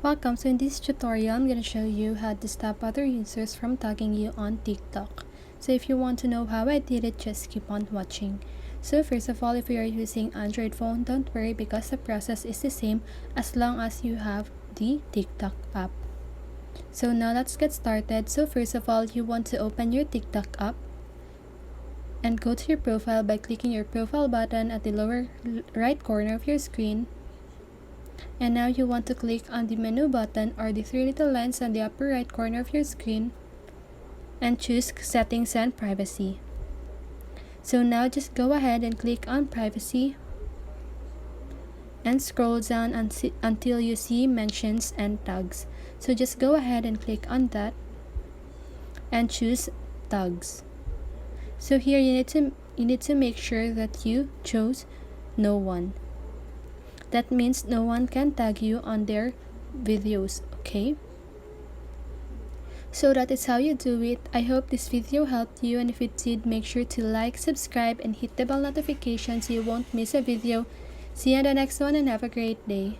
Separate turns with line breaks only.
Welcome. So in this tutorial, I'm going to show you how to stop other users from tagging you on TikTok. So if you want to know how I did it, just keep on watching. So first of all, if you are using Android phone, don't worry because the process is the same as long as you have the TikTok app. So now let's get started. So first of all, you want to open your TikTok app and go to your profile by clicking your profile button at the lower right corner of your screen. And now you want to click on the menu button or the three little lines on the upper right corner of your screen and choose Settings and Privacy. So now just go ahead and click on Privacy and scroll down until you see Mentions and Tags. So just go ahead and click on that and choose Tags. So here you need to make sure that you chose No One. That means no one can tag you on their videos, okay? So that is how you do it. I hope this video helped you, and if it did, make sure to like, subscribe, and hit the bell notification so you won't miss a video. See you in the next one and have a great day.